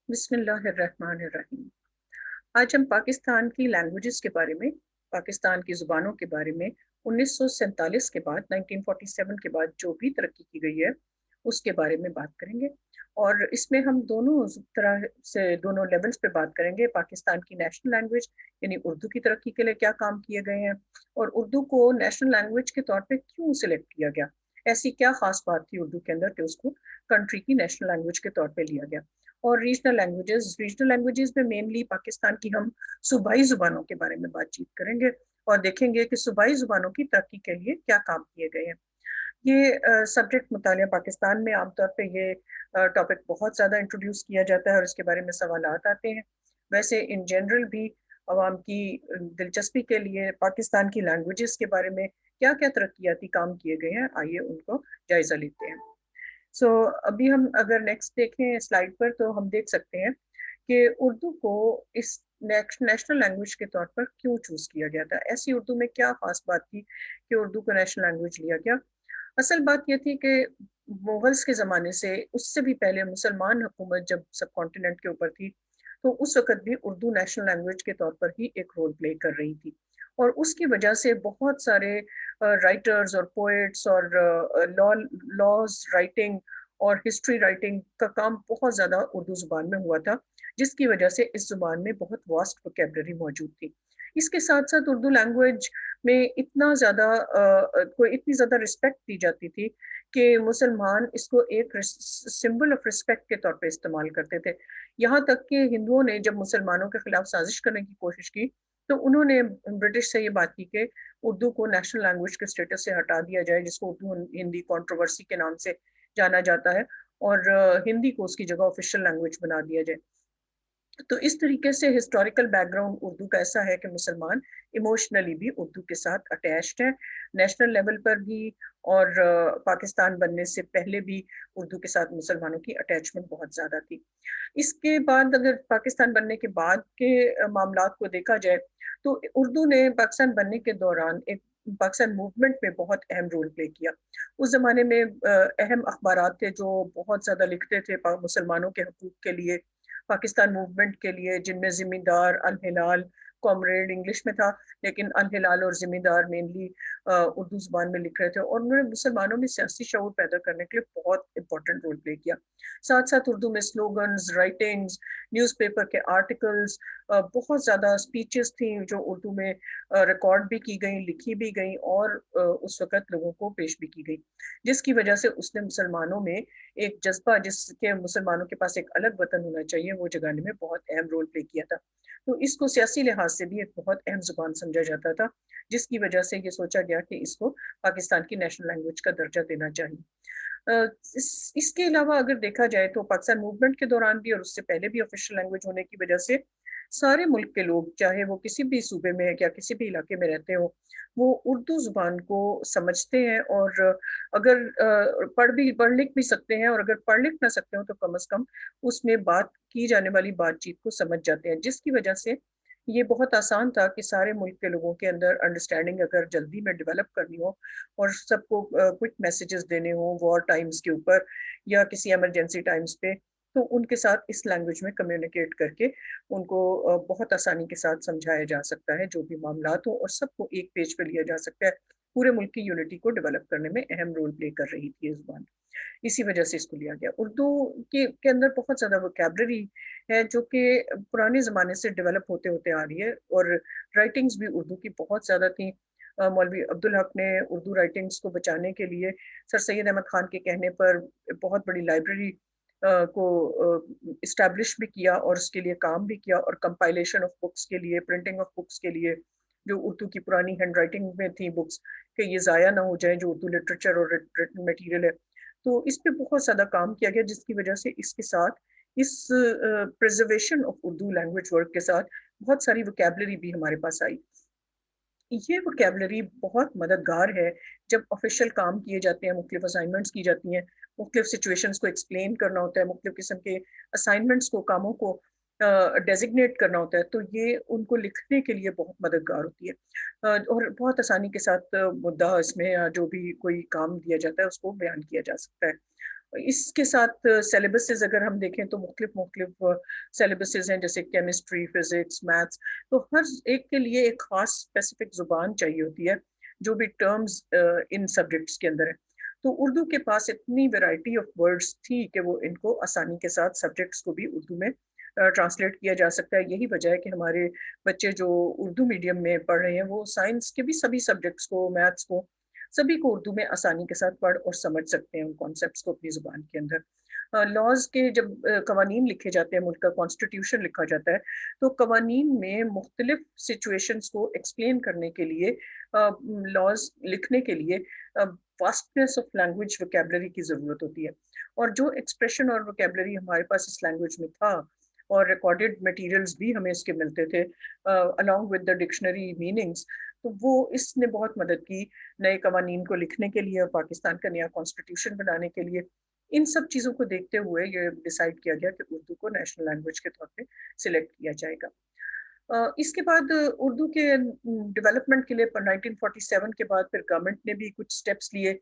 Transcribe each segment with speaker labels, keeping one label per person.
Speaker 1: بسم اللہ الرحمن الرحیم۔ آج ہم پاکستان کی لینگویجز کے بارے میں، پاکستان کی زبانوں کے بارے میں 1947 کے بعد 1947 کے بعد جو بھی ترقی کی گئی ہے اس کے بارے میں بات کریں گے، اور اس میں ہم دونوں طرح سے دونوں لیولز پہ بات کریں گے۔ پاکستان کی نیشنل لینگویج یعنی اردو کی ترقی کے لیے کیا کام کیے گئے ہیں، اور اردو کو نیشنل لینگویج کے طور پہ کیوں سلیکٹ کیا گیا، ایسی کیا خاص بات تھی اردو کے اندر کہ اس کو کنٹری کی نیشنل لینگویج کے طور پہ لیا گیا۔ اور ریجنل لینگویجز میں مینلی پاکستان کی ہم صوبائی زبانوں کے بارے میں بات چیت کریں گے اور دیکھیں گے کہ صوبائی زبانوں کی ترقی کے لیے کیا کام کیے گئے ہیں۔ یہ سبجیکٹ مطالعہ پاکستان میں عام طور پہ یہ ٹاپک بہت زیادہ انٹروڈیوس کیا جاتا ہے اور اس کے بارے میں سوالات آتے ہیں۔ ویسے ان جنرل بھی عوام کی دلچسپی کے لیے پاکستان کی لینگویجز کے بارے میں کیا کیا ترقیاتی کام کیے گئے ہیں، آئیے ان کو جائزہ لیتے ہیں۔ ابھی ہم اگر نیکسٹ دیکھیں سلائیڈ پر تو ہم دیکھ سکتے ہیں کہ اردو کو اس نیشنل لینگویج کے طور پر کیوں چوز کیا گیا تھا، ایسی اردو میں کیا خاص بات تھی کہ اردو کو نیشنل لینگویج لیا گیا۔ اصل بات یہ تھی کہ مغلز کے زمانے سے، اس سے بھی پہلے مسلمان حکومت جب سب کانٹیننٹ کے اوپر تھی تو اس وقت بھی اردو نیشنل لینگویج کے طور پر ہی ایک رول پلے کر رہی تھی، اور اس کی وجہ سے بہت سارے رائٹرز اور پوئٹس اور لاز رائٹنگ اور ہسٹری رائٹنگ کا کام بہت زیادہ اردو زبان میں ہوا تھا، جس کی وجہ سے اس زبان میں بہت واسٹ وکیبلری موجود تھی۔ اس کے ساتھ ساتھ اردو لینگویج میں اتنی زیادہ رسپیکٹ دی جاتی تھی کہ مسلمان اس کو ایک سمبل آف رسپیکٹ کے طور پہ استعمال کرتے تھے، یہاں تک کہ ہندوؤں نے جب مسلمانوں کے خلاف سازش کرنے کی کوشش کی تو انہوں نے برٹش سے یہ بات کی کہ اردو کو نیشنل لینگویج کے اسٹیٹس سے ہٹا دیا جائے، جس کو اردو ہندی کنٹروورسی کے نام سے جانا جاتا ہے، اور ہندی کو اس کی جگہ آفیشیل لینگویج بنا دیا جائے۔ تو اس طریقے سے ہسٹوریکل بیک گراؤنڈ اردو کا ایسا ہے کہ مسلمان ایموشنلی بھی اردو کے ساتھ اٹیچڈ ہیں، نیشنل لیول پر بھی، اور پاکستان بننے سے پہلے بھی اردو کے ساتھ مسلمانوں کی اٹیچمنٹ بہت زیادہ تھی۔ اس کے بعد اگر پاکستان بننے کے بعد کے معاملات کو دیکھا جائے تو اردو نے پاکستان بننے کے دوران ایک پاکستان موومنٹ میں بہت اہم رول پلے کیا۔ اس زمانے میں اہم اخبارات تھے جو بہت زیادہ لکھتے تھے مسلمانوں کے حقوق کے لیے، پاکستان موومنٹ کے لیے، جن میں ذمہ دار، الہلال، کامریڈ انگلش میں تھا لیکن الہلال اور ذمہ دار مینلی اردو زبان میں لکھ رہے تھے، اور انہوں نے مسلمانوں میں سیاسی شعور پیدا کرنے کے لیے بہت امپورٹنٹ رول پلے کیا۔ ساتھ ساتھ اردو میں سلوگنز، رائٹنگز، نیوز پیپر کے آرٹیکلز، بہت زیادہ اسپیچز تھیں جو اردو میں ریکارڈ بھی کی گئیں، لکھی بھی گئیں، اور اس وقت لوگوں کو پیش بھی کی گئی، جس کی وجہ سے اس نے مسلمانوں میں ایک جذبہ جس کے مسلمانوں کے پاس ایک الگ وطن ہونا چاہیے وہ جگانے میں بہت اہم رول پلے کیا تھا۔ تو اس کو سیاسی لحاظ سے بھی ایک بہت اہم زبان سمجھا جاتا تھا، جس کی وجہ سے یہ سوچا گیا کہ اس کو پاکستان کی نیشنل لینگویج کا درجہ دینا چاہیے۔ اس کے علاوہ اگر دیکھا جائے تو پاکستان موومنٹ کے دوران بھی اور اس سے پہلے بھی آفیشیل لینگویج ہونے کی وجہ سے سارے ملک کے لوگ، چاہے وہ کسی بھی صوبے میں یا کسی بھی علاقے میں رہتے ہوں، وہ اردو زبان کو سمجھتے ہیں، اور اگر پڑھ لکھ بھی سکتے ہیں، اور اگر پڑھ لکھ نہ سکتے ہوں تو کم از کم اس میں بات کی جانے والی بات چیت کو سمجھ جاتے ہیں، جس کی وجہ سے یہ بہت آسان تھا کہ سارے ملک کے لوگوں کے اندر انڈرسٹینڈنگ اگر جلدی میں ڈیولپ کرنی ہو اور سب کو کوئک میسیجز دینے ہوں وار ٹائمز کے اوپر یا کسی ایمرجنسی ٹائمز پہ، تو ان کے ساتھ اس لینگویج میں کمیونیکیٹ کر کے ان کو بہت آسانی کے ساتھ سمجھایا جا سکتا ہے جو بھی معاملات ہوں، اور سب کو ایک پیج پہ لیا جا سکتا ہے۔ پورے ملک کی یونٹی کو ڈیولپ کرنے میں اہم رول پلے کر رہی تھی یہ زبان، اسی وجہ سے اس کو لیا گیا۔ اردو کے اندر بہت زیادہ ووکیبلری ہے جو کہ پرانے زمانے سے ڈیولپ ہوتے ہوتے آ رہی ہے، اور رائٹنگز بھی اردو کی بہت زیادہ تھیں۔ مولوی عبدالحق نے اردو رائٹنگز کو بچانے کے لیے سر سید احمد خان کے کہنے پر بہت بڑی لائبریری کو اسٹیبلش بھی کیا، اور اس کے لیے کام بھی کیا، اور کمپائلیشن آف بکس کے لیے، پرنٹنگ آف بکس کے لیے، جو اردو کی پرانی ہینڈ رائٹنگ میں تھیں بکس، کہ یہ ضائع نہ ہو جائیں جو اردو لٹریچر اور ریٹن میٹیریل ہے، تو اس پہ بہت زیادہ کام کیا گیا، جس کی وجہ سے اس کے ساتھ اس preservation of Urdu language work کے ساتھ بہت ساری ووکیبلری بھی ہمارے پاس آئی۔ یہ ووکیبلری بہت مددگار ہے جب آفیشیل کام کیے جاتے ہیں، مختلف اسائنمنٹس کی جاتی ہیں، مختلف سچویشنز کو ایکسپلین کرنا ہوتا ہے، مختلف قسم کے اسائنمنٹس کو، کاموں کو ڈیزگنیٹ کرنا ہوتا ہے، تو یہ ان کو لکھنے کے لیے بہت مددگار ہوتی ہے، اور بہت آسانی کے ساتھ مدعا اس میں جو بھی کوئی کام دیا جاتا ہے اس کو بیان کیا جا سکتا ہے۔ اس کے ساتھ سیلیبسز اگر ہم دیکھیں تو مختلف سیلیبسز ہیں، جیسے کیمسٹری، فزکس، میتھس، تو ہر ایک کے لیے ایک خاص اسپیسیفک زبان چاہیے ہوتی ہے جو بھی ٹرمز ان سبجیکٹس کے اندر ہے. تو اردو کے پاس اتنی ویرائٹی آف ورڈز تھی کہ وہ ان کو آسانی کے ساتھ سبجیکٹس کو بھی اردو میں ٹرانسلیٹ کیا جا سکتا ہے. یہی وجہ ہے کہ ہمارے بچے جو اردو میڈیم میں پڑھ رہے ہیں وہ سائنس کے بھی سبھی سبجیکٹس کو، میتھس کو، سبھی کو اردو میں آسانی کے ساتھ پڑھ اور سمجھ سکتے ہیں ان کانسیپٹس کو اپنی زبان کے اندر. لاز کے جب قوانین لکھے جاتے ہیں، ملک کا کانسٹیٹیوشن لکھا جاتا ہے، تو قوانین میں مختلف سچویشنز کو ایکسپلین کرنے کے لیے، لاز لکھنے کے لیے واسٹنس آف لینگویج وکیبلری کی ضرورت ہوتی ہے. اور جو ایکسپریشن اور وکیبلری ہمارے پاس اس لینگویج میں تھا، اور ریکارڈڈ مٹیریلز بھی ہمیں اس کے ملتے تھے along with the dictionary meanings، تو وہ اس نے بہت مدد کی نئے قوانین کو لکھنے کے لیے اور پاکستان کا نیا کانسٹیٹیوشن بنانے کے لیے. ان سب چیزوں کو دیکھتے ہوئے یہ ڈیسائیڈ کیا گیا کہ اردو کو نیشنل لینگویج کے طور پہ سلیکٹ کیا جائے گا. اس کے بعد اردو کے ڈیولپمنٹ کے لیے 1947 کے بعد پھر گورنمنٹ نے بھی کچھ سٹیپس لیے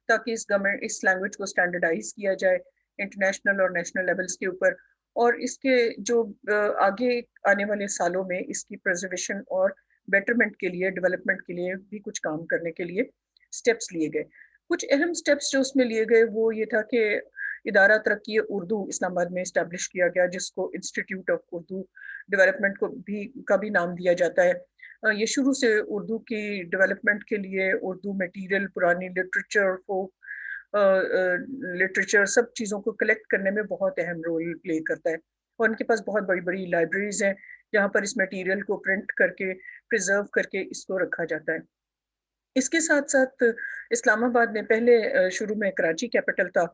Speaker 1: تاکہ اس لینگویج کو اسٹینڈرڈائز کیا جائے انٹرنیشنل اور نیشنل لیولز کے اوپر. اور اس کے جو آگے آنے والے سالوں میں اس کی پرزرویشن اور بیٹرمنٹ کے لیے، ڈیولپمنٹ کے لیے بھی کچھ کام کرنے کے لیے سٹیپس لیے گئے. کچھ اہم سٹیپس جو اس میں لیے گئے وہ یہ تھا کہ ادارہ ترقی اردو اسلام آباد میں اسٹیبلش کیا گیا، جس کو انسٹیٹیوٹ آف اردو ڈیولپمنٹ کا بھی نام دیا جاتا ہے. یہ شروع سے اردو کی ڈیولپمنٹ کے لیے اردو میٹیریل، پرانی لٹریچر، فوک لٹریچر، سب چیزوں کو کلیکٹ کرنے میں بہت اہم رول پلے کرتا ہے. اور ان کے پاس بہت بڑی بڑی لائبریریز ہیں جہاں پر اس میٹیریل کو پرنٹ کر کے، پریزرو کر کے اس کو رکھا جاتا ہے. اس کے ساتھ ساتھ اسلام آباد میں پہلے شروع میں کراچی کیپٹل تھا،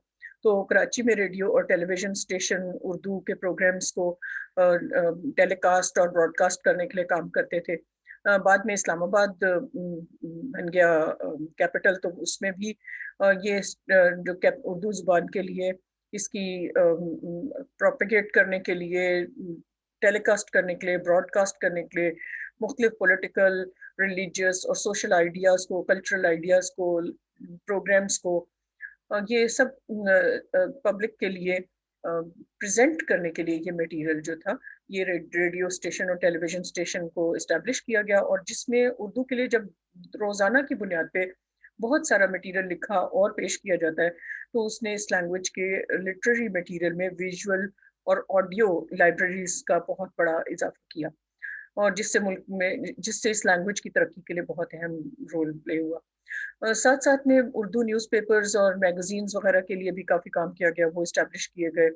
Speaker 1: تو کراچی میں ریڈیو اور ٹیلی ویژن اسٹیشن اردو کے پروگرامز کو ٹیلی کاسٹ اور براڈ کاسٹ کرنے کے لیے کام کرتے تھے. بعد میں اسلام آباد بن گیا کیپٹل، تو اس میں بھی یہ جو اردو زبان کے لیے، اس کی پروپیگیٹ کرنے کے لیے، ٹیلی کاسٹ کرنے کے لیے، براڈ کاسٹ کرنے کے لیے مختلف پولیٹیکل، ریلیجیس اور سوشل آئیڈیاز کو، کلچرل آئیڈیاز کو، پروگرامز کو، یہ سب پبلک کے لیے پریزنٹ کرنے کے لیے یہ میٹیریل جو تھا، یہ ریڈیو اسٹیشن اور ٹیلی ویژن اسٹیشن کو اسٹیبلش کیا گیا. اور جس میں اردو کے لیے جب روزانہ کی بنیاد پہ بہت سارا میٹیریل لکھا اور پیش کیا جاتا ہے، تو اس نے اس لینگویج کے لٹریری میٹیریل میں ویژول اور آڈیو لائبریریز کا بہت بڑا اضافہ کیا، اور جس سے ملک میں، جس سے اس لینگویج کی ترقی کے لیے بہت اہم رول پلے ہوا. ساتھ ساتھ میں اردو نیوز پیپرز اور میگزینز وغیرہ کے لیے بھی کافی کام کیا گیا، وہ اسٹیبلش کیے گئے.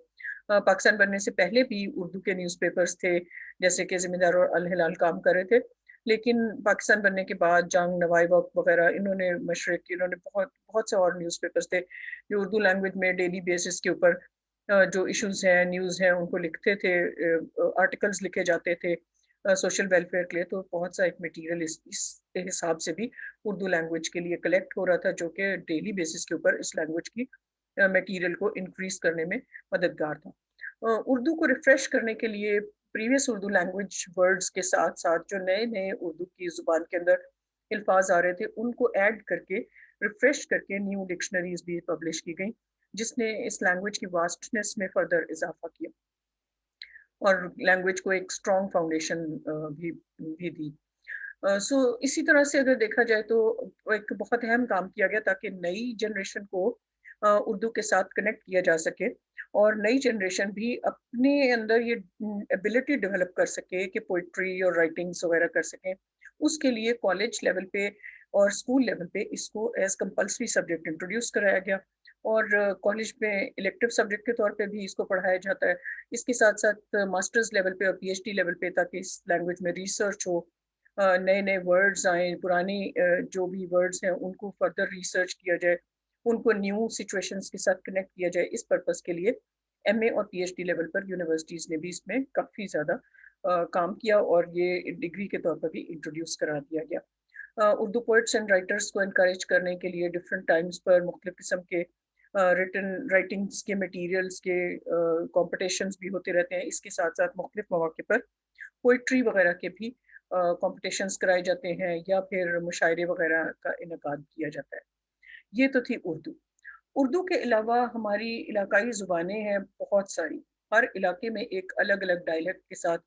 Speaker 1: پاکستان بننے سے پہلے بھی اردو کے نیوز پیپرز تھے، جیسے کہ ذمہ دار اور الہلال کام کر رہے تھے. لیکن پاکستان بننے کے بعد جنگ، نوائی وقت وغیرہ، انہوں نے مشرق، انہوں نے بہت سے اور نیوز پیپرز تھے جو اردو لینگویج میں ڈیلی بیسس کے اوپر جو ایشوز ہیں، نیوز ہیں، ان کو لکھتے تھے، آرٹیکلز لکھے جاتے تھے سوشل ویلفیئر کے لیے. تو بہت سا ایک میٹیریل اس حساب سے بھی اردو لینگویج کے لیے کلیکٹ ہو رہا تھا، جو کہ ڈیلی بیسس کے اوپر اس لینگویج کی میٹیریل کو انکریز کرنے میں مددگار تھا. اردو کو ریفریش کرنے کے لیے پریویس اردو لینگویج ورڈز کے ساتھ ساتھ جو نئے نئے اردو کی زبان کے اندر الفاظ آ رہے تھے، ان کو ایڈ کر کے، ریفریش کر کے نیو ڈکشنریز بھی پبلش کی گئیں، جس نے اس لینگویج کی واسٹنس میں فردر اضافہ کیا اور لینگویج کو ایک اسٹرانگ فاؤنڈیشن بھی دی. سو اسی طرح سے اگر دیکھا جائے تو ایک بہت اہم کام کیا گیا تاکہ نئی جنریشن کو اردو کے ساتھ کنیکٹ کیا جا سکے، اور نئی جنریشن بھی اپنے اندر یہ ایبلٹی ڈیولپ کر سکے کہ پوئٹری اور رائٹنگس وغیرہ کر سکیں. اس کے لیے کالج لیول پہ اور اسکول لیول پہ اس کو ایز کمپلسری سبجیکٹ انٹروڈیوس کرایا گیا، اور کالج میں الیکٹیو سبجیکٹ کے طور پہ بھی اس کو پڑھایا جاتا ہے. اس کے ساتھ ساتھ ماسٹرز لیول پہ اور پی ایچ ڈی لیول پہ، تاکہ اس لینگویج میں ریسرچ ہو، نئے نئے ورڈز آئیں، پرانی جو بھی ورڈز ہیں ان کو فردر ریسرچ کیا جائے، ان کو نیو سچویشنز کے ساتھ کنیکٹ کیا جائے. اس پرپس کے لیے ایم اے اور پی ایچ ڈی لیول پر یونیورسٹیز نے بھی اس میں کافی زیادہ کام کیا، اور یہ ڈگری کے طور پر بھی انٹروڈیوس کرا دیا گیا. اردو پوئٹس اینڈ رائٹرس کو انکریج کرنے کے لیے ڈفرینٹ ٹائمز پر مختلف قسم کے ریٹن رائٹنگس کے میٹیریلز کے کمپٹیشنز بھی ہوتے رہتے ہیں. اس کے ساتھ ساتھ مختلف مواقع پر پوئٹری وغیرہ کے بھی کمپٹیشنز کرائے جاتے ہیں، یا پھر مشاعرے وغیرہ کا انعقاد کیا جاتا ہے. یہ تو تھی اردو. اردو کے علاوہ ہماری علاقائی زبانیں ہیں بہت ساری. ہر علاقے میں ایک الگ الگ ڈائلیکٹ کے ساتھ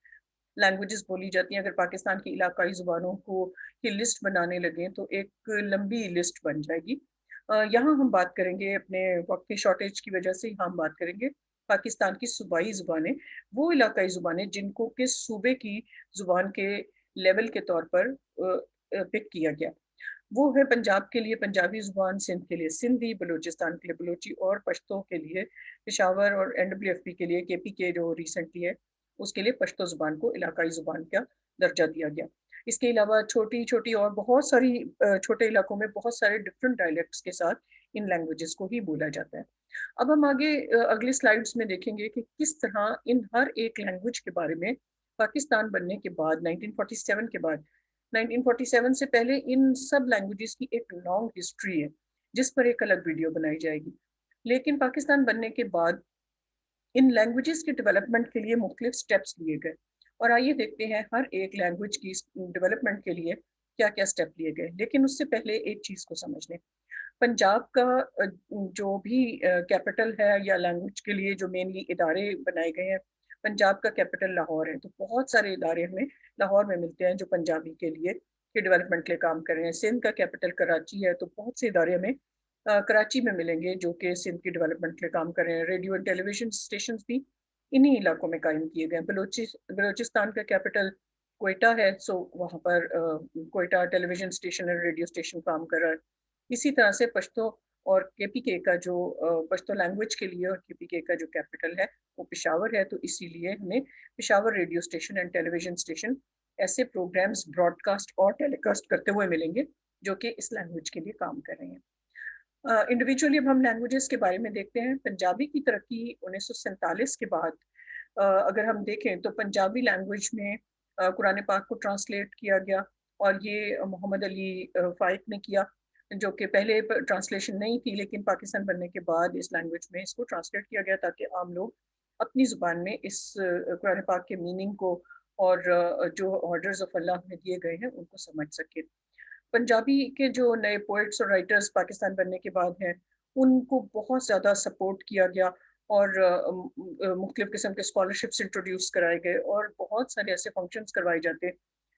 Speaker 1: لینگویجز بولی جاتی ہیں. اگر پاکستان کی علاقائی زبانوں کو کی لسٹ بنانے لگیں تو ایک لمبی لسٹ بن جائے گی. یہاں ہم بات کریں گے، اپنے وقت کی شارٹیج کی وجہ سے یہاں ہم بات کریں گے پاکستان کی صوبائی زبانیں، وہ علاقائی زبانیں جن کو کس صوبے کی زبان کے لیول کے طور پر پک کیا گیا. وہ ہے پنجاب کے لیے پنجابی زبان، سندھ کے لیے سندھی، بلوچستان کے لیے بلوچی، اور پشتو کے لیے پشاور، اور NWFP کے لیے KP کے جو ریسنٹلی ہے اس کے لیے پشتو زبان کو علاقائی زبان کا درجہ دیا گیا. اس کے علاوہ چھوٹی چھوٹی اور بہت ساری چھوٹے علاقوں میں بہت سارے ڈفرینٹ ڈائلیکٹس کے ساتھ ان لینگویجز کو ہی بولا جاتا ہے. اب ہم آگے اگلی سلائیڈز میں دیکھیں گے کہ کس طرح ان ہر ایک لینگویج کے بارے میں پاکستان بننے کے بعد 1947 کے بعد 1947 سے پہلے ان سب لینگویجز کی ایک لانگ ہسٹری ہے جس پر ایک الگ ویڈیو بنائی جائے گی. لیکن پاکستان بننے کے بعد ان لینگویجز کے ڈیولپمنٹ کے لیے مختلف سٹیپس لیے گئے، اور آئیے دیکھتے ہیں ہر ایک لینگویج کی ڈیولپمنٹ کے لیے کیا کیا سٹیپ لیے گئے. لیکن اس سے پہلے ایک چیز کو سمجھ لیں، پنجاب کا جو بھی کیپٹل ہے یا لینگویج کے لیے جو مینلی ادارے بنائے گئے ہیں، پنجاب کا کیپٹل لاہور ہے، تو بہت سارے ادارے ہمیں لاہور میں ملتے ہیں جو پنجابی کے لیے کے ڈیولپمنٹ کے کام کر رہے ہیں. سندھ کا کیپٹل کراچی ہے، تو بہت سے ادارے ہمیں کراچی میں ملیں گے جو کہ سندھ کی ڈیولپمنٹ کے کام کر رہے ہیں. Radio and television stations بھی انہی علاقوں میں قائم کیے گئے ہیں. بلوچستان کا کیپٹل کوئٹہ ہے، سو وہاں پر کوئٹہ ٹیلی ویژن اسٹیشن اور ریڈیو اسٹیشن کام کر رہا ہے. اسی طرح سے پشتو اور KPK کا جو پشتو لینگویج کے لیے اور KPK کا جو کیپٹل ہے وہ پشاور ہے، تو اسی لیے ہمیں Peshawar radio station and television station ایسے پروگرامز براڈ کاسٹ اور ٹیلی کاسٹ کرتے ہوئے ملیں گے جو کہ اس لینگویج کے لیے کام کر رہے ہیں. انڈیویجولی اب ہم لینگویجز کے بارے میں دیکھتے ہیں. پنجابی کی ترقی 1947 کے بعد اگر ہم دیکھیں تو پنجابی لینگویج میں قرآن پاک کو ٹرانسلیٹ کیا گیا، اور یہ محمد علی فائق نے کیا، جو کہ پہلے ٹرانسلیشن نہیں تھی، لیکن پاکستان بننے کے بعد اس لینگویج میں اس کو ٹرانسلیٹ کیا گیا تاکہ عام لوگ اپنی زبان میں اس قرآن پاک کے میننگ کو اور جو آرڈرز آف اللہ میں دیے گئے ہیں ان کو سمجھ سکے. پنجابی کے جو نئے پوئٹس اور رائٹرز پاکستان بننے کے بعد ہیں ان کو بہت زیادہ سپورٹ کیا گیا، اور مختلف قسم کے اسکالرشپس انٹروڈیوس کرائے گئے، اور بہت سارے ایسے فنکشنز کروائے جاتے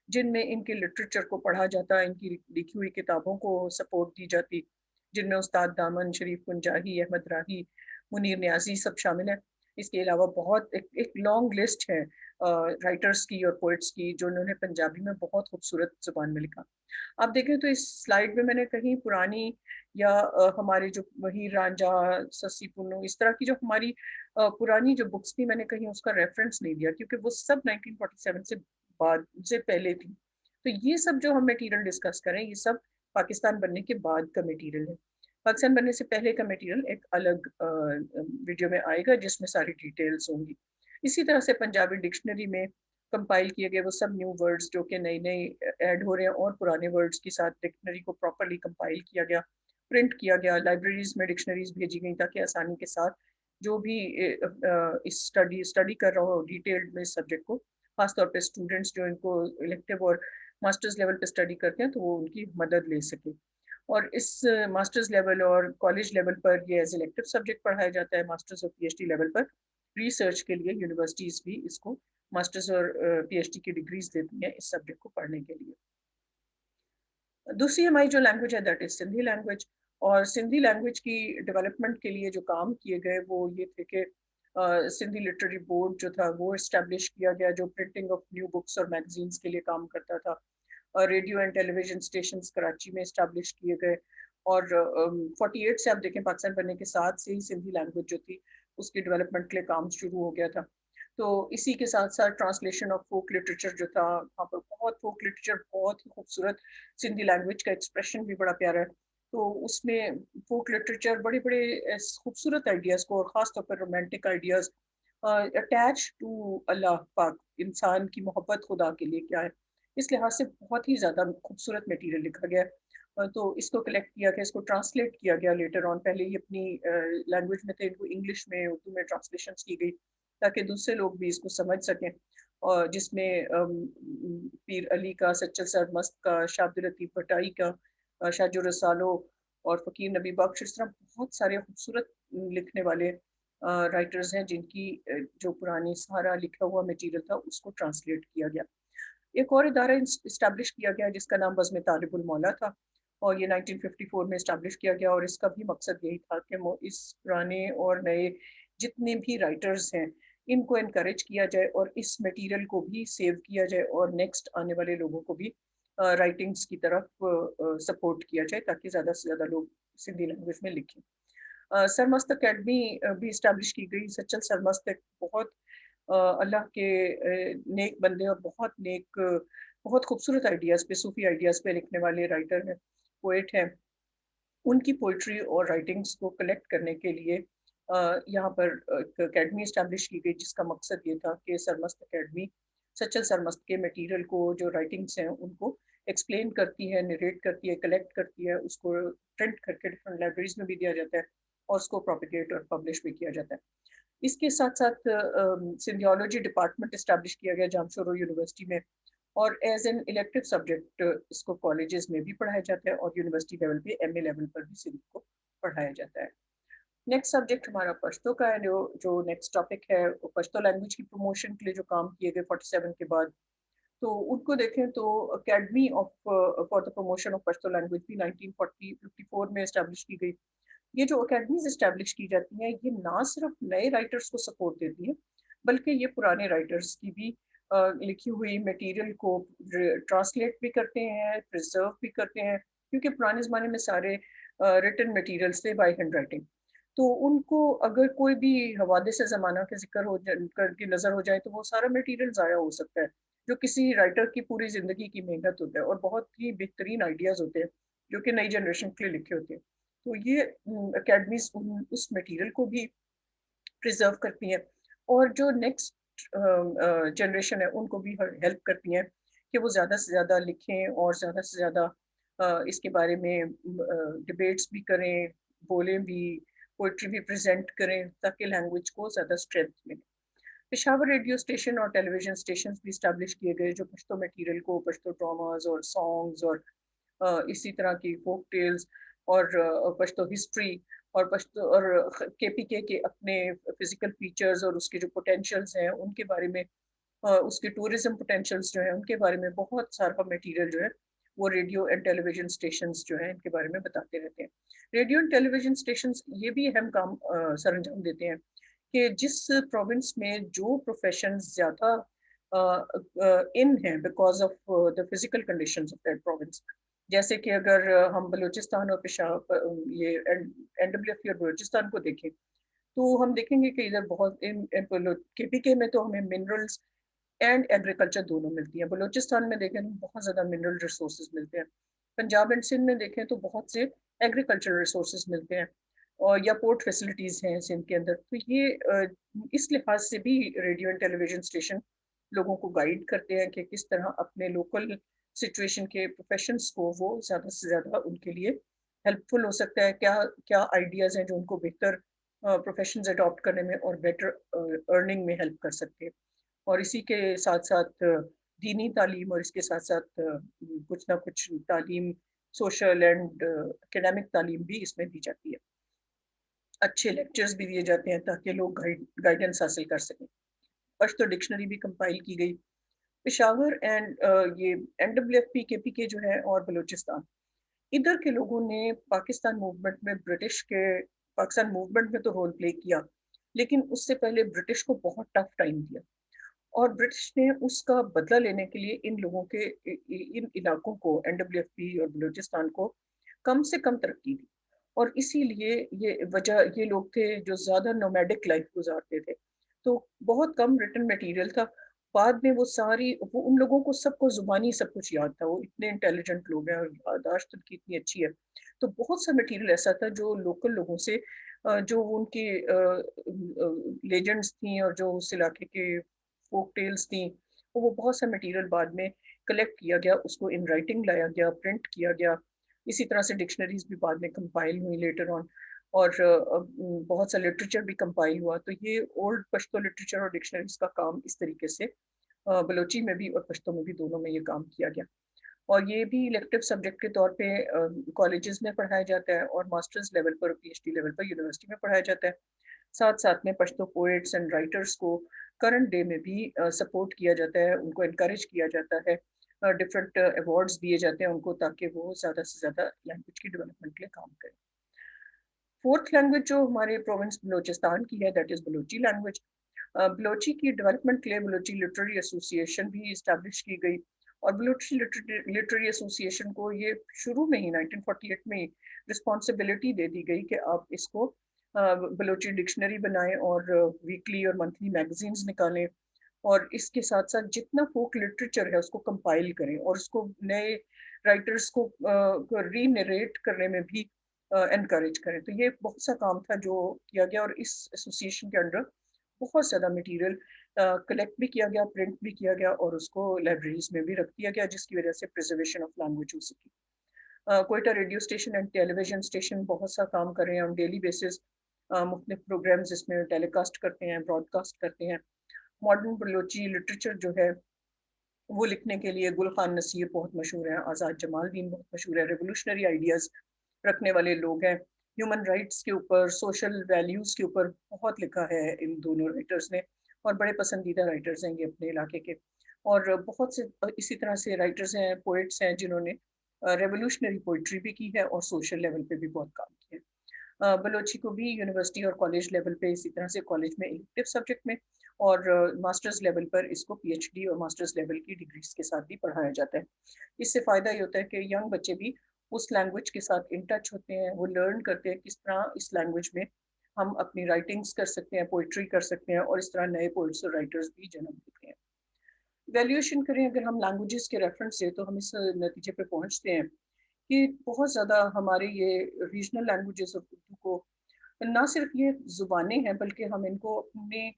Speaker 1: جن میں ان کے لٹریچر کو پڑھا جاتا، ان کی لکھی ہوئی کتابوں کو سپورٹ دی جاتی، جن میں استاد دامن، شریف پنجاہی، احمد راہی، منیر نیازی سب شامل ہیں. اس کے علاوہ بہت ایک لانگ لسٹ ہے رائٹرز کی اور پوئٹس کی جو انہوں نے پنجابی میں بہت خوبصورت زبان میں لکھا. آپ دیکھیں تو اس سلائیڈ میں نے کہیں پرانی یا ہمارے جو وہی رانجھا، سسی پنو، اس طرح کی جو ہماری پرانی جو بکس تھی میں نے کہیں اس کا ریفرنس نہیں دیا، کیونکہ وہ سب 1947 سے بعد سے پہلے تھی. تو یہ سب جو ہم میٹیریل ڈسکس کریں یہ سب پاکستان بننے کے بعد کا میٹیریل ہے. پاکستان بننے سے پہلے کا میٹیریل ایک الگ ویڈیو میں آئے گا جس میں ساری ڈیٹیلز ہوں گی. اسی طرح سے پنجابی ڈکشنری میں کمپائل کیے گئے وہ سب نیو ورڈز جو کہ نئی نئی ایڈ ہو رہے ہیں، اور پرانے ورڈز کے ساتھ ڈکشنری کو پراپرلی کمپائل کیا گیا، پرنٹ کیا گیا، لائبریریز میں ڈکشنریز بھیجی گئیں تاکہ آسانی کے ساتھ جو بھی اسٹڈی کر رہا ہو ڈیٹیلڈ میں اس سبجیکٹ کو، خاص طور پہ اسٹوڈنٹس جو ان کو الیکٹیو اور ماسٹرز لیول پہ اسٹڈی کرتے ہیں تو وہ ان کی مدد لے سکے. اور اس ماسٹرز لیول اور کالج لیول پر یہ ایز الیکٹیو سبجیکٹ پڑھایا جاتا ہے. ماسٹرز اور PhD لیول پر ریسرچ کے لیے یونیورسٹیز بھی اس کو ماسٹرز اور PhD کی ڈگریز دیتی ہیں اس سبجیکٹ کو پڑھنے کے لیے. دوسری ہماری جو لینگویج ہے دیٹ از سندھی لینگویج، اور سندھی لینگویج کی ڈیولپمنٹ کے لیے جو کام کیے گئے وہ یہ تھے کہ سندھی لٹریری بورڈ جو تھا وہ اسٹیبلش کیا گیا جو پرنٹنگ آف نیو بکس اور میگزینس کے لیے کام کرتا تھا. Radio and television stations Karachi میں اسٹیبلش کیے گئے، اور 48 سے آپ دیکھیں پاکستان بننے کے ساتھ سے ہی سندھی لینگویج جو تھی اس کی ڈیولپمنٹ کے لیے کام شروع ہو گیا تھا. تو اسی کے ساتھ ساتھ ٹرانسلیشن آف فوک لٹریچر جو تھا، وہاں پر بہت فوک لٹریچر بہت ہی خوبصورت، سندھی لینگویج کا ایکسپریشن بھی بڑا پیارا ہے. تو اس میں فوک لٹریچر بڑے بڑے خوبصورت آئیڈیاز کو، اور خاص طور پر رومانٹک آئیڈیاز اٹیچ ٹو اللہ پاک، انسان کی محبت خدا کے لیے کیا ہے، اس لحاظ سے بہت ہی زیادہ خوبصورت میٹیریل لکھا گیا. تو اس کو کلیکٹ کیا گیا، اس کو ٹرانسلیٹ کیا گیا لیٹر آن. پہلے ہی اپنی لینگویج میں تھے، ان کو انگلش میں اردو میں ٹرانسلیشنز کی گئی تاکہ دوسرے لوگ بھی اس کو سمجھ سکیں، اور جس میں پیر علی کا، سچل سر مست کا، شاہ عبداللطیف بھٹائی کا، شاہ جو رسالو اور فقیر نبی بخش، اس طرح بہت سارے خوبصورت لکھنے والے رائٹرز ہیں جن کی جو پرانی سارا لکھا ہوا میٹیریل تھا اس کو ٹرانسلیٹ کیا گیا. ایک اور ادارہ اسٹیبلش کیا گیا جس کا نام بزم طالب المولا تھا، اور یہ 1954 میں اسٹیبلش کیا گیا، اور اس کا بھی مقصد یہی تھا کہ اس پرانے اور نئے جتنے بھی رائٹرز ہیں ان کو انکریج کیا جائے اور اس میٹیریل کو بھی سیو کیا جائے اور نیکسٹ آنے والے لوگوں کو بھی رائٹنگز کی طرف سپورٹ کیا جائے تاکہ زیادہ سے زیادہ لوگ سندھی لینگویج میں لکھیں. سرمست اکیڈمی بھی اسٹیبلش کی گئی. سچل سرمست ایک بہت اللہ کے نیک بندے اور بہت نیک بہت خوبصورت آئیڈیاز پہ، صوفی آئیڈیاز پہ لکھنے والے رائٹر ہیں، پوئٹ ہیں. ان کی پوئٹری اور رائٹنگز کو کلیکٹ کرنے کے لیے یہاں پر ایک اکیڈمی اسٹیبلش کی گئی جس کا مقصد یہ تھا کہ سرمست اکیڈمی سچل سرمست کے میٹیریل کو، جو رائٹنگز ہیں ان کو ایکسپلین کرتی ہے، نریٹ کرتی ہے، کلیکٹ کرتی ہے، اس کو پرنٹ کر کے ڈفرنٹ لائبریریز میں بھی دیا جاتا ہے اور اس کو پروپیگیٹ اور پبلش بھی کیا جاتا ہے. اس کے ساتھ ساتھ سندھیالوجی ڈپارٹمنٹ اسٹیبلش کیا گیا جامشورو یونیورسٹی میں، اور ایز این الیکٹو سبجیکٹ اس کو کالجز میں بھی پڑھایا جاتا ہے اور یونیورسٹی لیول پہ ایم اے لیول پر بھی سندھ کو پڑھایا جاتا ہے. نیکسٹ سبجیکٹ ہمارا پشتو کا ہے. جو نیکسٹ ٹاپک ہے وہ پشتو لینگویج کی پروموشن کے لیے جو کام کیے گئے 47 کے بعد، تو ان کو دیکھیں تو academy of for the promotion of Pashto language بھی 1954 میں اسٹیبلش کی گئی. یہ جو اکیڈمیز اسٹیبلش کی جاتی ہیں یہ نہ صرف نئے رائٹرز کو سپورٹ دیتی ہیں بلکہ یہ پرانے رائٹرز کی بھی لکھی ہوئی میٹیریل کو ٹرانسلیٹ بھی کرتے ہیں، پرزرو بھی کرتے ہیں، کیونکہ پرانے زمانے میں سارے ریٹن میٹیریلز تھے بائی ہینڈ رائٹنگ. تو ان کو اگر کوئی بھی حوادث زمانہ کے ذکر ہو کر کے نظر ہو جائے تو وہ سارا میٹیریل ضائع ہو سکتا ہے، جو کسی رائٹر کی پوری زندگی کی محنت ہوتا ہے اور بہت ہی بہترین آئیڈیاز ہوتے ہیں جو کہ نئی جنریشن کے لیے لکھے ہوتے ہیں. تو یہ اکیڈمیز اس میٹیریل کو بھی پرزرو کرتی ہیں اور جو نیکسٹ جنریشن ہے ان کو بھی ہیلپ کرتی ہیں کہ وہ زیادہ سے زیادہ لکھیں اور زیادہ سے زیادہ اس کے بارے میں ڈبیٹس بھی کریں، بولیں بھی، پوئٹری بھی پریزنٹ کریں تاکہ لینگویج کو زیادہ اسٹرینتھ ملے. پشاور ریڈیو اسٹیشن اور ٹیلی ویژن اسٹیشنز بھی اسٹیبلش کیے گئے جو پشتو میٹیریل کو، پشتو ڈراماز اور سانگز اور اسی طرح کی فوک ٹیلز اور پشتو ہسٹری اور پشتو اور کے پی کے اپنے فزیکل فیچرز اور اس کے جو پوٹینشیلز ہیں ان کے بارے میں، اس کے ٹورزم پوٹینشیلز جو ہیں ان کے بارے میں بہت سارا میٹیریل جو ہے وہ radio and television stations جو ہیں ان کے بارے میں بتاتے رہتے ہیں. Radio and television stations یہ بھی اہم کام سر انجام دیتے ہیں کہ جس پروونس میں جو پروفیشن زیادہ ان ہیں because of the physical conditions of that province, جیسے کہ اگر ہم بلوچستان اور پشاور یہ این ڈبلیو ایف اور بلوچستان کو دیکھیں تو ہم دیکھیں گے کہ ادھر بہت کے پی کے میں تو ہمیں منرلز اینڈ ایگریکلچر دونوں ملتی ہیں. بلوچستان میں دیکھیں بہت زیادہ منرل ریسورسز ملتے ہیں. پنجاب اینڈ سندھ میں دیکھیں تو بہت سے ایگریکلچر ریسورسز ملتے ہیں اور یا پورٹ فیسلٹیز ہیں سندھ کے اندر. تو یہ اس لحاظ سے بھی radio and television station لوگوں کو گائیڈ کرتے ہیں کہ کس طرح اپنے لوکل سچویشن کے پروفیشنز کو وہ زیادہ سے زیادہ ان کے لیے ہیلپ فل ہو سکتا ہے، کیا کیا آئیڈیاز ہیں جو ان کو بہتر پروفیشنز اڈاپٹ کرنے میں اور بیٹر ارننگ میں ہیلپ کر سکتے ہیں. اور اسی کے ساتھ ساتھ دینی تعلیم اور اس کے ساتھ ساتھ کچھ نہ کچھ تعلیم، سوشل اینڈ اکیڈمک تعلیم بھی اس میں دی جاتی ہے. اچھے لیکچرز بھی دیے جاتے ہیں تاکہ لوگ گائیڈنس حاصل کر سکیں. پشتو ڈکشنری بھی کمپائل کی گئی. پشاور اینڈ یہ این ڈبلیو ایف پی کے پی کے جو ہے اور بلوچستان، ادھر کے لوگوں نے پاکستان موومنٹ میں پاکستان موومنٹ میں تو رول پلے کیا، لیکن اس سے پہلے برٹش کو بہت ٹف ٹائم دیا اور برٹش نے اس کا بدلہ لینے کے لیے ان لوگوں کے ان علاقوں کو این ڈبلیو ایف پی اور بلوچستان کو کم سے کم ترقی دی. اور اسی لیے یہ وجہ یہ لوگ تھے جو زیادہ نومیڈک لائف گزارتے تھے، تو بہت کم ریٹن میٹیریل تھا. بعد میں وہ ان لوگوں کو سب کو زبانی سب کچھ یاد تھا، وہ اتنے انٹیلیجنٹ لوگ ہیں اور یادداشت ان کی اتنی اچھی ہے. تو بہت سا میٹیریل ایسا تھا جو لوکل لوگوں سے جو ان کی لیجنڈس تھیں اور جو اس علاقے کے فوک ٹیلز تھیں، وہ بہت سا میٹیریل بعد میں کلیکٹ کیا گیا، اس کو ان رائٹنگ لایا گیا، پرنٹ کیا گیا. اسی طرح سے ڈکشنریز بھی بعد میں کمپائل ہوئی لیٹر آن، اور بہت سا لٹریچر بھی کمپائل ہوا. تو یہ اولڈ پشتو لٹریچر اور ڈکشنریز کا کام اس طریقے سے بلوچی میں بھی اور پشتو میں بھی دونوں میں یہ کام کیا گیا. اور یہ بھی الیکٹیو سبجیکٹ کے طور پہ کالجز میں پڑھایا جاتا ہے اور ماسٹرز لیول پر پی ایچ ڈی لیول پر یونیورسٹی میں پڑھایا جاتا ہے. ساتھ ساتھ میں پشتو پوئٹس اینڈ رائٹرس کو کرنٹ ڈے میں بھی سپورٹ کیا جاتا ہے، ان کو انکریج کیا جاتا ہے، ڈفرینٹ ایوارڈز دیے جاتے ہیں ان کو تاکہ وہ زیادہ سے زیادہ لینگویج کی ڈیولپمنٹ کے لیے کام کریں. فورتھ لینگویج جو ہمارے پروونس بلوچستان کی ہے that is Balochi language. Balochi کی ڈیولپمنٹ کے لیے بلوچی لٹریری ایسوسیشن بھی اسٹیبلش کی گئی، اور بلوچی لٹریری ایسوسیشن کو یہ شروع میں ہی 1948 میں رسپانسبلٹی دے دی گئی کہ آپ اس کو بلوچی ڈکشنری بنائیں اور ویکلی اور منتھلی میگزینز نکالیں، اور اس کے ساتھ ساتھ جتنا فوک لٹریچر ہے اس کو کمپائل کریں اور اس کو نئے رائٹرز کو ری نریٹ کرنے میں بھی انکریج کریں. تو یہ بہت سا کام تھا جو کیا گیا، اور اس ایسوسیشن کے انڈر بہت زیادہ مٹیریل کلیکٹ بھی کیا گیا، پرنٹ بھی کیا گیا، اور اس کو لائبریریز میں بھی رکھ دیا گیا جس کی وجہ سے پرزرویشن آف لینگویج ہو سکی. Quetta radio station and television station بہت سا کام کر رہے ہیں آن ڈیلی بیسس، مختلف پروگرامز اس میں ٹیلی کاسٹ کرتے ہیں، براڈ کاسٹ کرتے ہیں. ماڈرن بلوچی لٹریچر جو ہے وہ لکھنے کے لیے گل خان نصیر بہت مشہور ہیں، آزاد جمال دین بہت مشہور ہے، ریولوشنری آئیڈیاز رکھنے والے لوگ ہیں. ہیومن رائٹس کے اوپر، سوشل ویلیوز کے اوپر بہت لکھا ہے ان دونوں رائٹرز نے، اور بڑے پسندیدہ رائٹرز ہیں یہ اپنے علاقے کے. اور بہت سے اسی طرح سے رائٹرز ہیں، پوئٹس ہیں جنہوں نے ریولوشنری پوئٹری بھی کی ہے اور سوشل لیول پہ بھی بہت کام کیا ہے. بلوچی کو بھی یونیورسٹی اور کالج لیول پہ اسی طرح سے کالج میں الیکٹیو سبجیکٹ میں، اور ماسٹرز لیول پر اس کو پی ایچ ڈی اور ماسٹرز لیول کی ڈگریز کے ساتھ بھی پڑھایا جاتا ہے. اس سے فائدہ یہ ہوتا ہے کہ ینگ بچے بھی اس لینگویج کے ساتھ ان ٹچ ہوتے ہیں، وہ لرن کرتے ہیں کس طرح اس لینگویج میں ہم اپنی رائٹنگز کر سکتے ہیں، پوئٹری کر سکتے ہیں، اور اس طرح نئے پوئٹس اور رائٹرز بھی جنم دیتے ہیں. ویلیویشن کریں اگر ہم لینگویجز کے ریفرنس سے تو ہم اس نتیجے پہ پہنچتے ہیں کہ بہت زیادہ ہمارے یہ ریجنل لینگویجز آف اردو کو نہ صرف یہ زبانیں ہیں بلکہ ہم ان کو اپنے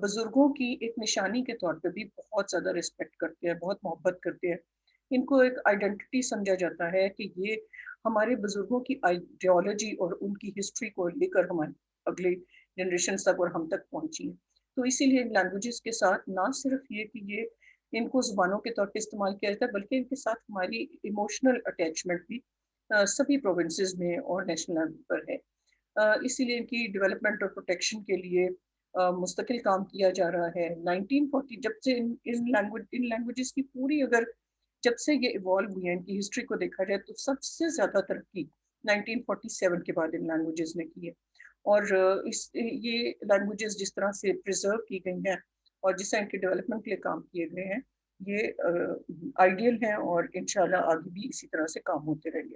Speaker 1: بزرگوں کی ایک نشانی کے طور پہ بھی بہت زیادہ رسپیکٹ کرتے ہیں، بہت محبت کرتے ہیں. ان کو ایک آئیڈینٹی سمجھا جاتا ہے کہ یہ ہمارے بزرگوں کی آئیڈیالوجی اور ان کی ہسٹری کو لے کر ہمارے اگلے جنریشن تک اور ہم تک پہنچی ہیں. تو اسی لیے لینگویجز کے ساتھ نہ صرف یہ کہ یہ ان کو زبانوں کے طور پہ استعمال کیا جاتا ہے بلکہ ان کے ساتھ ہماری ایموشنل اٹیچمنٹ بھی سبھی پروونسز میں اور نیشنل لیول پر ہے. اسی لیے ان کی ڈیولپمنٹ اور پروٹیکشن کے لیے مستقل کام کیا جا رہا ہے. 1940 جب سے ان لینگویجز کی پوری اگر جب سے یہ ایوالو ہوئی ہیں ان کی ہسٹری کو دیکھا جائے تو سب سے زیادہ ترقی 1947 کے بعد ان لینگویجز نے کی ہے. اور یہ لینگویجز جس طرح سے پرزرو کی گئی ہیں اور جس طرح ان کے ڈیولپمنٹ کے لیے کام کیے گئے ہیں یہ آئیڈیل ہیں، اور انشاءاللہ آگے بھی اسی طرح سے کام ہوتے رہیں گے.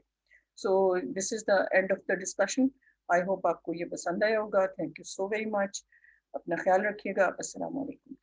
Speaker 1: So this is the end of the discussion. I hope آپ کو یہ پسند آیا ہوگا. Thank you so very much. اپنا خیال رکھیے گا. السلام علیکم.